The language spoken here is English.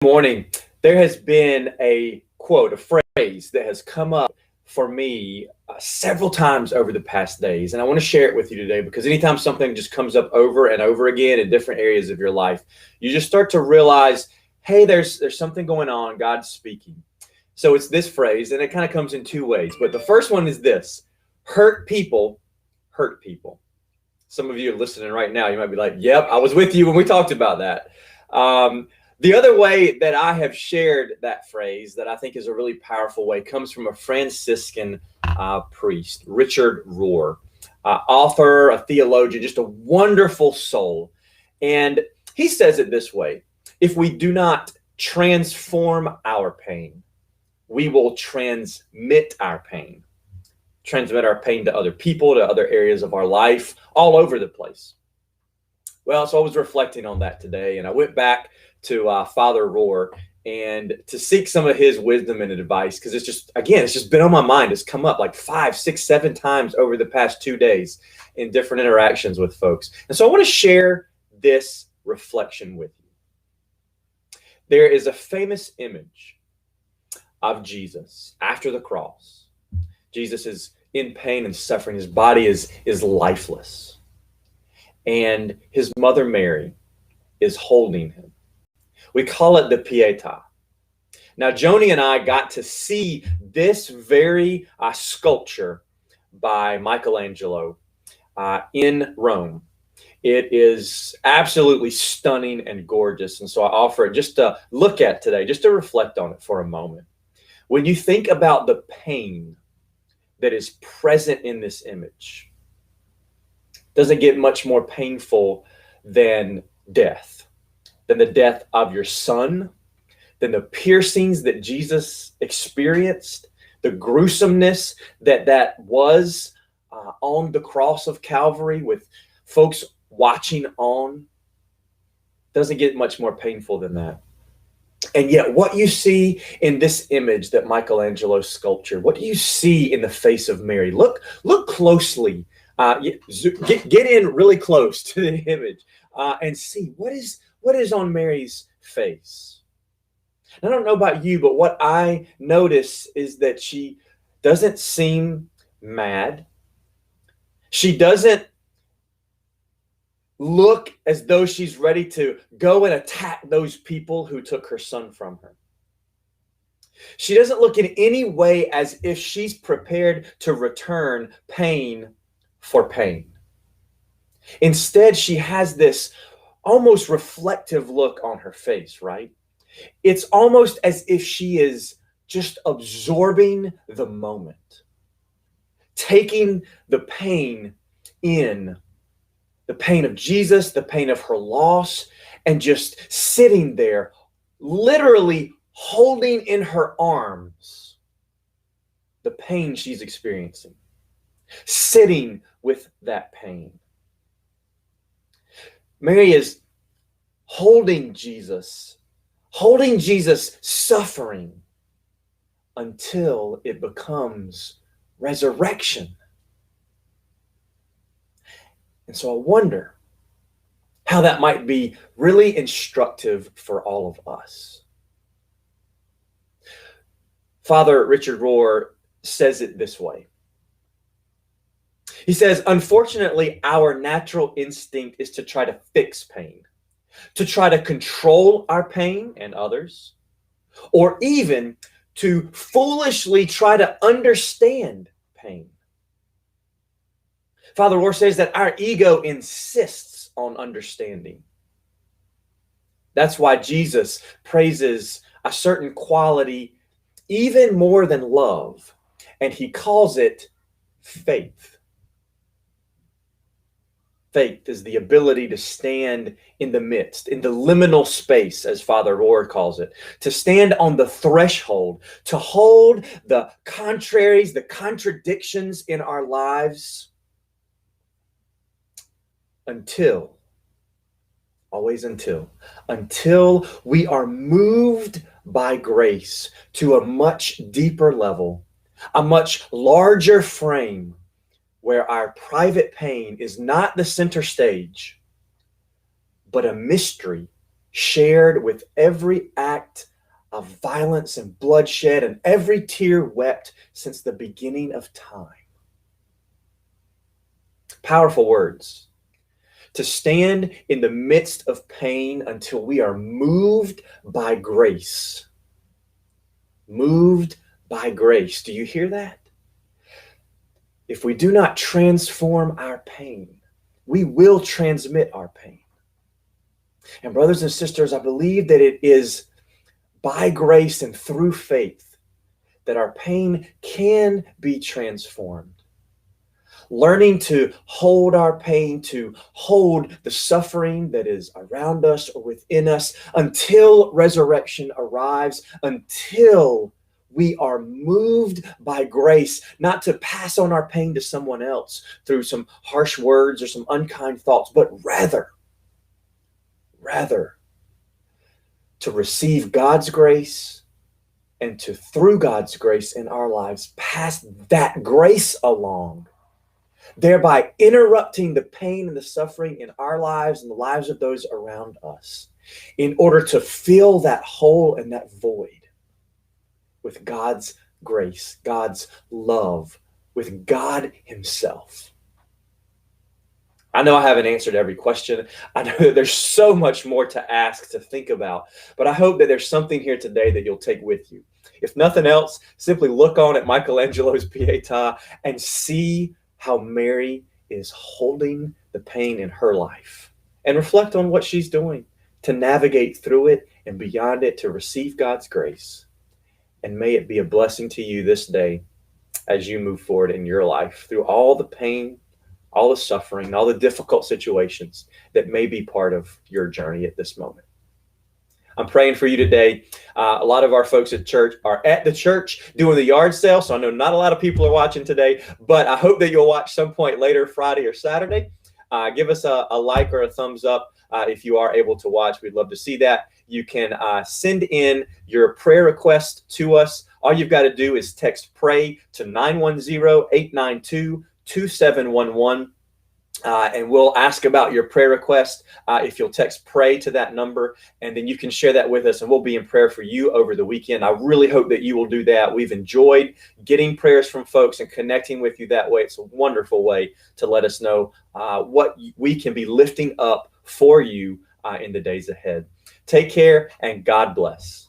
Morning. There has been a quote, a phrase that has come up for me several times over the past days. And I want to share it with you today because anytime something just comes up over and over again in different areas of your life, you just start to realize, hey, there's something going on. God's speaking. So it's this phrase, and it kind of comes in two ways. But the first one is this: hurt people hurt people. Some of you are listening right now. You might be like, yep, I was with you when we talked about that. The other way that I have shared that phrase that I think is a really powerful way comes from a Franciscan priest, Richard Rohr, author, a theologian, just a wonderful soul. And he says it this way: if we do not transform our pain, we will transmit our pain to other people, to other areas of our life, all over the place. Well, so I was reflecting on that today, and I went back to Father Rohr and to seek some of his wisdom and advice, because it's just been on my mind. It's come up like 5, 6, 7 times over the past 2 days in different interactions with folks. And so I want to share this reflection with you. There is a famous image of Jesus after the cross. Jesus is in pain and suffering. His body is lifeless. And his mother Mary is holding him. We call it the Pietà. Now, Joni and I got to see this very sculpture by Michelangelo in Rome. It is absolutely stunning and gorgeous. And so I offer it just to look at today, just to reflect on it for a moment. When you think about the pain that is present in this image, doesn't get much more painful than death, than the death of your son, than the piercings that Jesus experienced, the gruesomeness that was on the cross of Calvary with folks watching on. Doesn't get much more painful than that. And yet what you see in this image that Michelangelo sculptured, what do you see in the face of Mary? Look closely. Get in really close to the image and see what is on Mary's face. I don't know about you, but what I notice is that she doesn't seem mad. She doesn't look as though she's ready to go and attack those people who took her son from her. She doesn't look in any way as if she's prepared to return pain for pain. Instead, she has this almost reflective look on her face, right? It's almost as if she is just absorbing the moment, taking the pain in, the pain of Jesus, the pain of her loss, and just sitting there, literally holding in her arms the pain she's experiencing, sitting with that pain. Mary is holding Jesus suffering until it becomes resurrection. And so I wonder how that might be really instructive for all of us. Father Richard Rohr says it this way. He says, unfortunately, our natural instinct is to try to fix pain, to try to control our pain and others, or even to foolishly try to understand pain. Father Rohr says that our ego insists on understanding. That's why Jesus praises a certain quality even more than love, and he calls it faith. Faith is the ability to stand in the midst, in the liminal space, as Father Rohr calls it, to stand on the threshold, to hold the contraries, the contradictions in our lives until we are moved by grace to a much deeper level, a much larger frame, where our private pain is not the center stage, but a mystery shared with every act of violence and bloodshed and every tear wept since the beginning of time. Powerful words. To stand in the midst of pain until we are moved by grace. Moved by grace. Do you hear that? If we do not transform our pain, we will transmit our pain. And brothers and sisters, I believe that it is by grace and through faith that our pain can be transformed. Learning to hold our pain, to hold the suffering that is around us or within us until resurrection arrives, until we are moved by grace, not to pass on our pain to someone else through some harsh words or some unkind thoughts, but rather to receive God's grace and to, through God's grace in our lives, pass that grace along, thereby interrupting the pain and the suffering in our lives and the lives of those around us, in order to fill that hole and that void with God's grace, God's love, with God Himself. I know I haven't answered every question. I know that there's so much more to ask, to think about, but I hope that there's something here today that you'll take with you. If nothing else, simply look on at Michelangelo's Pietà and see how Mary is holding the pain in her life, and reflect on what she's doing to navigate through it and beyond it to receive God's grace. And may it be a blessing to you this day as you move forward in your life through all the pain, all the suffering, all the difficult situations that may be part of your journey at this moment. I'm praying for you today. A lot of our folks at church are at the church doing the yard sale, so I know not a lot of people are watching today, but I hope that you'll watch some point later, Friday or Saturday. Give us a like or a thumbs up if you are able to watch. We'd love to see that. You can send in your prayer request to us. All you've got to do is text PRAY to 910-892-2711. And we'll ask about your prayer request if you'll text PRAY to that number, and then you can share that with us, and we'll be in prayer for you over the weekend. I really hope that you will do that. We've enjoyed getting prayers from folks and connecting with you that way. It's a wonderful way to let us know what we can be lifting up for you in the days ahead. Take care, and God bless.